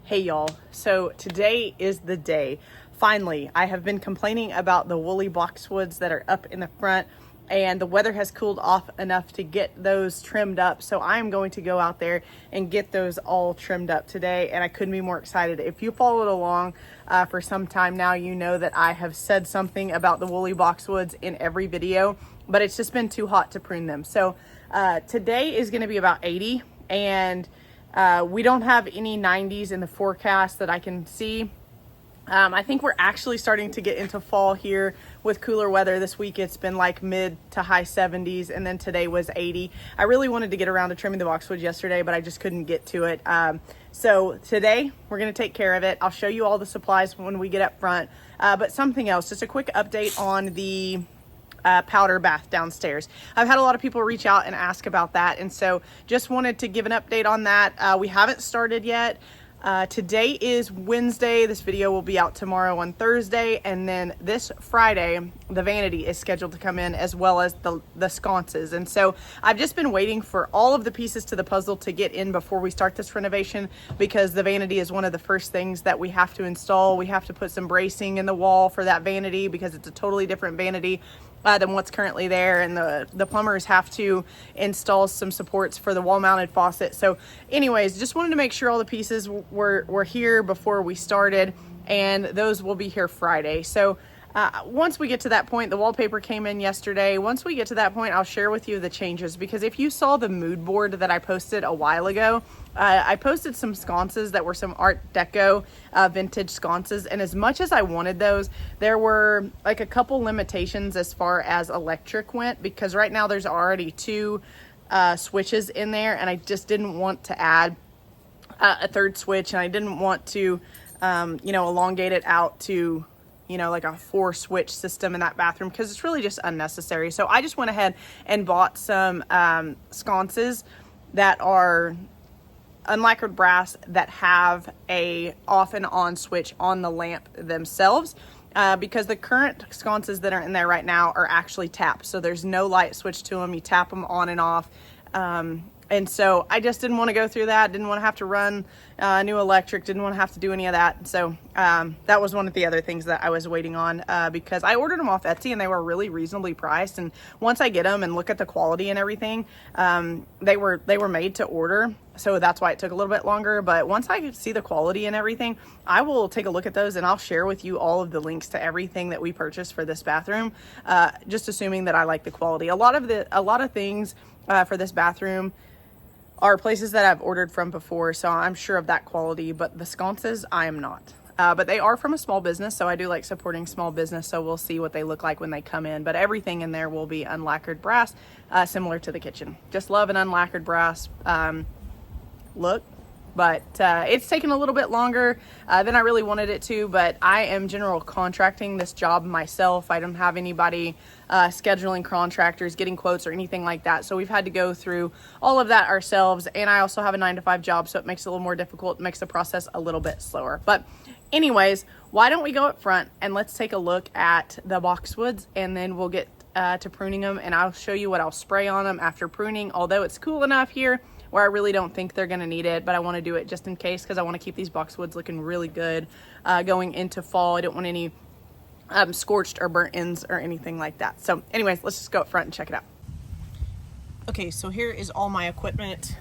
Hey y'all, so today is the day. Finally, I have been complaining about the woolly boxwoods that are up in the front, and the weather has cooled off enough to get those trimmed up. So I'm going to go out there and get those all trimmed up today, and I couldn't be more excited. If you followed along for some time now, you know that I have said something about the woolly boxwoods in every video, but it's just been too hot to prune them. So today is going to be about 80, and we don't have any 90s in the forecast that I can see. I think we're actually starting to get into fall here with cooler weather. This week it's been like mid to high 70s, and then today was 80. I really wanted to get around to trimming the boxwood yesterday, but I just couldn't get to it. So today we're going to take care of it. I'll show you all the supplies when we get up front. But something else, just a quick update on the powder bath downstairs. I've had a lot of people reach out and ask about that, and so just wanted to give an update on that. We haven't started yet. Today is Wednesday. This video will be out tomorrow on Thursday, and then this Friday the vanity is scheduled to come in, as well as the sconces. And so I've just been waiting for all of the pieces to the puzzle to get in before we start this renovation, because the vanity is one of the first things that we have to install. We have to put some bracing in the wall for that vanity because it's a totally different vanity than what's currently there, and the plumbers have to install some supports for the wall-mounted faucet. So anyways, just wanted to make sure all the pieces were here before we started, and those will be here Friday. So once we get to that point, the wallpaper came in yesterday. Once we get to that point, I'll share with you the changes, because if you saw the mood board that I posted a while ago, I posted some sconces that were some Art Deco vintage sconces, and as much as I wanted those, there were like a couple limitations as far as electric went, because right now there's already two switches in there, and I just didn't want to add a third switch, and I didn't want to elongate it out to like a 4-switch system in that bathroom, because it's really just unnecessary. So I just went ahead and bought some sconces that are unlacquered brass that have a off and on switch on the lamp themselves, because the current sconces that are in there right now are actually tapped, so there's no light switch to them. You tap them on and off, and so I just didn't want to go through that. Didn't want to have to run new electric. Didn't want to have to do any of that. So that was one of the other things that I was waiting on, because I ordered them off Etsy and they were really reasonably priced. And once I get them and look at the quality and everything, they were made to order. So that's why it took a little bit longer. But once I see the quality and everything, I will take a look at those, and I'll share with you all of the links to everything that we purchased for this bathroom, just assuming that I like the quality. A lot of things for this bathroom are places that I've ordered from before, so I'm sure of that quality, but the sconces I am not. But they are from a small business, so I do like supporting small business, so we'll see what they look like when they come in. But everything in there will be unlacquered brass, similar to the kitchen. Just love an unlacquered brass look, but it's taken a little bit longer than I really wanted it to, but I am general contracting this job myself. I don't have anybody scheduling contractors, getting quotes, or anything like that, so we've had to go through all of that ourselves. And I also have a 9-to-5 job, so it makes it a little more difficult. It makes the process a little bit slower. But anyways, why don't we go up front and let's take a look at the boxwoods, and then we'll get to pruning them, and I'll show you what I'll spray on them after pruning, although it's cool enough here where I really don't think they're going to need it, but I want to do it just in case, because I want to keep these boxwoods looking really good going into fall. I don't want any scorched or burnt ends or anything like that. So anyways, let's just go up front and check it out. Okay, so here is all my equipment.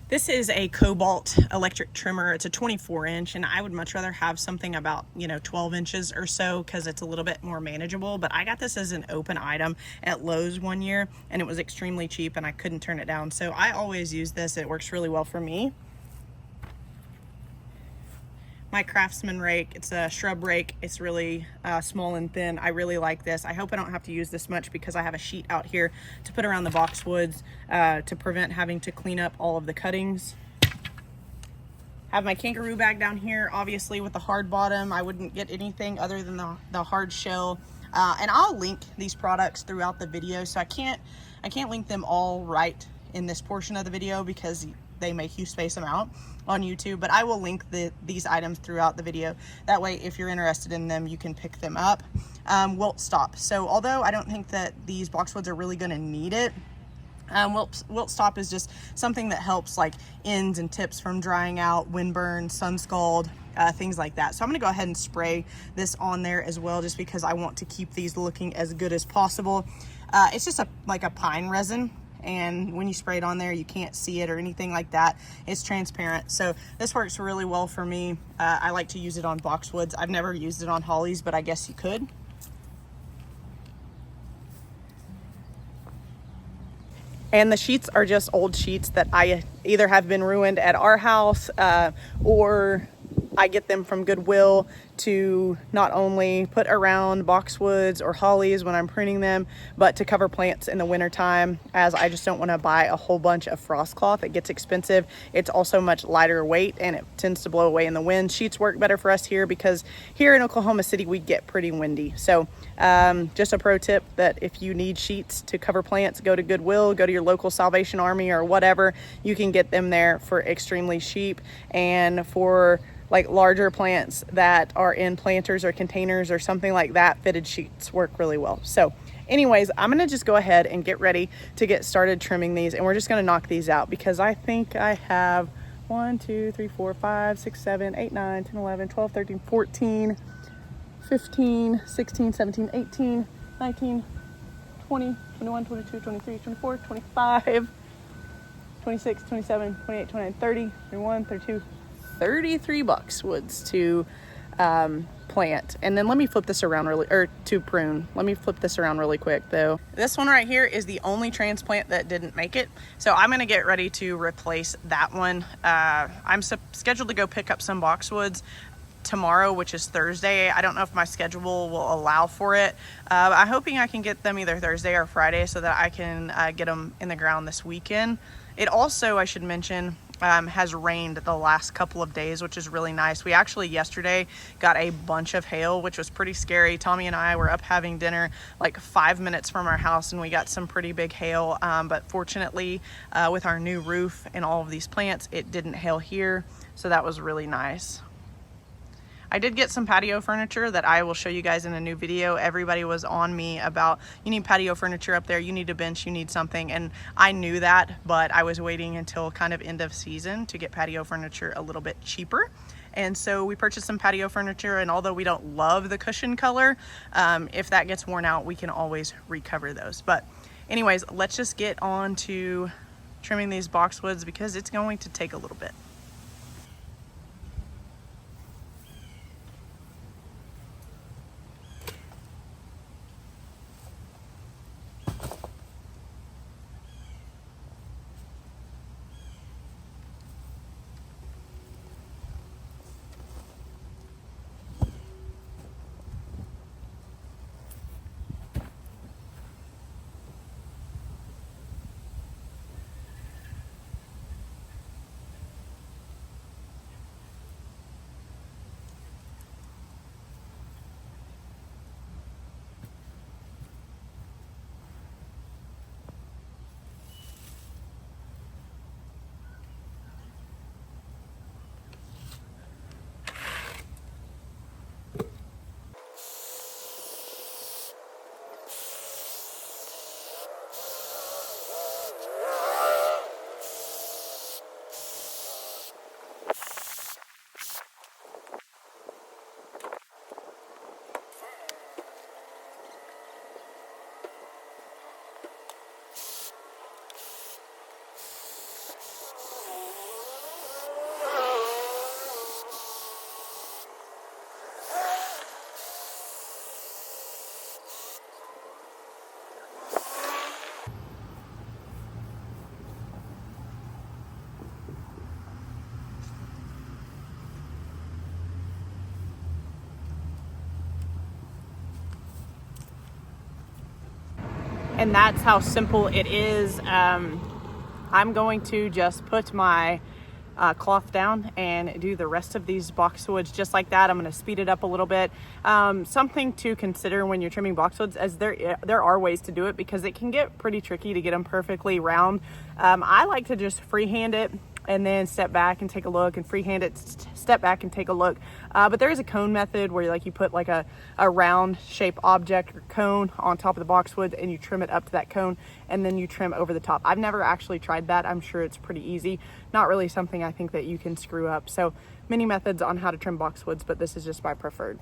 This is a Cobalt electric trimmer. It's a 24-inch, and I would much rather have something about 12 inches or so, because it's a little bit more manageable. But I got this as an open item at Lowe's one year, and it was extremely cheap, and I couldn't turn it down. So I always use this. It works really well for me. My Craftsman rake, it's a shrub rake. It's really small and thin. I really like this. I hope I don't have to use this much, because I have a sheet out here to put around the boxwoods to prevent having to clean up all of the cuttings. Have my kangaroo bag down here, obviously with the hard bottom. I wouldn't get anything other than the hard shell. And I'll link these products throughout the video, so I can't link them all right in this portion of the video, because they make you space them out on YouTube, but I will link these items throughout the video. That way, if you're interested in them, you can pick them up. Wilt stop. So although I don't think that these boxwoods are really going to need it, Wilt stop is just something that helps like ends and tips from drying out, windburn, sun scald, things like that. So I'm gonna go ahead and spray this on there as well, just because I want to keep these looking as good as possible. It's just like a pine resin, and when you spray it on there, you can't see it or anything like that. It's transparent. So this works really well for me. I like to use it on boxwoods. I've never used it on hollies, but I guess you could. And the sheets are just old sheets that I either have been ruined at our house, or I get them from Goodwill to not only put around boxwoods or hollies when I'm pruning them, but to cover plants in the wintertime, as I just don't want to buy a whole bunch of frost cloth. It gets expensive. It's also much lighter weight and it tends to blow away in the wind. Sheets work better for us here because here in Oklahoma City we get pretty windy. So just a pro tip that if you need sheets to cover plants, go to Goodwill, go to your local Salvation Army or whatever. You can get them there for extremely cheap. And for like larger plants that are in planters or containers or something like that, fitted sheets work really well. So anyways, I'm gonna just go ahead and get ready to get started trimming these, and we're just gonna knock these out because I think I have 1, 2, 3, 4, 5, 6, 7, 8, 9, 10, 11, 12, 13, 14, 15, 16, 17, 18, 19, 20, 21, 22, 23, 24, 25, 26, 27, 28, 29, 30, 31, 32, 33 boxwoods to plant. And then let me flip this around to prune. Let me flip this around really quick though. This one right here is the only transplant that didn't make it. So I'm gonna get ready to replace that one. I'm scheduled to go pick up some boxwoods tomorrow, which is Thursday. I don't know if my schedule will allow for it. I'm hoping I can get them either Thursday or Friday so that I can get them in the ground this weekend. It also, I should mention, has rained the last couple of days, which is really nice. We actually yesterday got a bunch of hail, which was pretty scary. Tommy and I were up having dinner like 5 minutes from our house and we got some pretty big hail. But fortunately, with our new roof and all of these plants, it didn't hail here. So that was really nice. I did get some patio furniture that I will show you guys in a new video. Everybody was on me about, you need patio furniture up there, you need a bench, you need something. And I knew that, but I was waiting until kind of end of season to get patio furniture a little bit cheaper. And so we purchased some patio furniture, and although we don't love the cushion color, if that gets worn out, we can always recover those. But anyways, let's just get on to trimming these boxwoods because it's going to take a little bit. And that's how simple it is. I'm going to just put my cloth down and do the rest of these boxwoods just like that. I'm going to speed it up a little bit. Something to consider when you're trimming boxwoods, as there are ways to do it because it can get pretty tricky to get them perfectly round. I like to just freehand it and then step back and take a look, and freehand it, step back and take a look. But there is a cone method where like you put like a round shape object or cone on top of the boxwood and you trim it up to that cone and then you trim over the top. I've never actually tried that. I'm sure it's pretty easy. Not really something I think that you can screw up. So many methods on how to trim boxwoods, but this is just my preferred.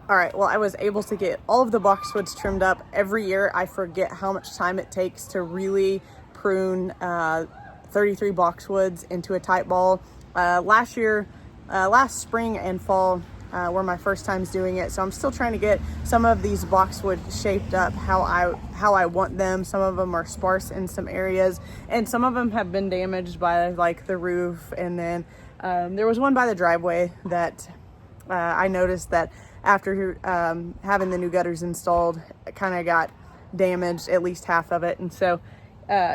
All right, well, I was able to get all of the boxwoods trimmed up. Every year, I forget how much time it takes to really prune 33 boxwoods into a tight ball. Last spring and fall were my first times doing it, so I'm still trying to get some of these boxwood shaped up how I want them. Some of them are sparse in some areas, and some of them have been damaged by like the roof. And then there was one by the driveway that I noticed that after having the new gutters installed, it kind of got damaged, at least half of it. And so,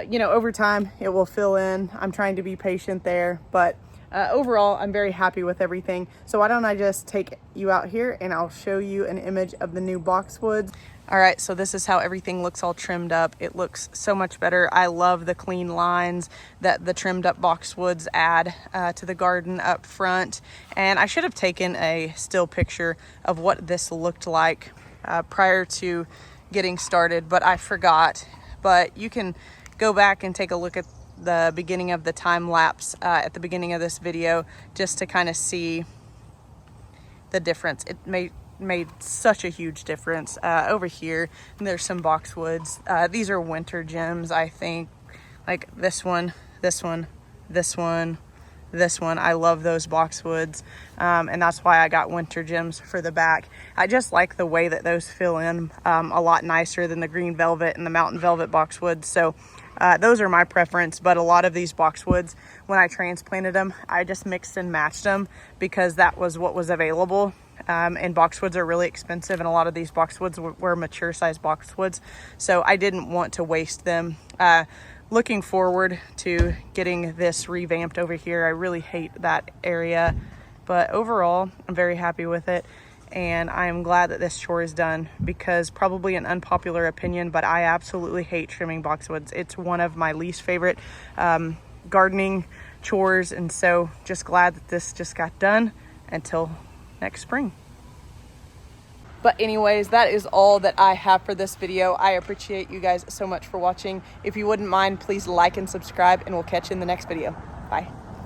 you know, over time it will fill in. I'm trying to be patient there, but overall, I'm very happy with everything. So why don't I just take you out here and I'll show you an image of the new boxwoods. All right, so this is how everything looks all trimmed up. It looks so much better. I love the clean lines that the trimmed up boxwoods add to the garden up front. And I should have taken a still picture of what this looked like prior to getting started, but I forgot. But you can go back and take a look at the beginning of the time lapse at the beginning of this video just to kind of see the difference. It made such a huge difference. Over here there's some boxwoods. These are winter gems, I think, like this one, this one, this one, this one. I love those boxwoods, and that's why I got winter gems for the back. I just like the way that those fill in a lot nicer than the green velvet and the mountain velvet boxwoods. So those are my preference. But a lot of these boxwoods, when I transplanted them, I just mixed and matched them because that was what was available. And boxwoods are really expensive, and a lot of these boxwoods were mature size boxwoods, so I didn't want to waste them. Looking forward to getting this revamped over here. I really hate that area, but overall I'm very happy with it, and I am glad that this chore is done, because probably an unpopular opinion, but I absolutely hate trimming boxwoods. It's one of my least favorite gardening chores, and so just glad that this just got done until next spring. But anyways, that is all that I have for this video. I appreciate you guys so much for watching. If you wouldn't mind, please like and subscribe, and we'll catch you in the next video. Bye.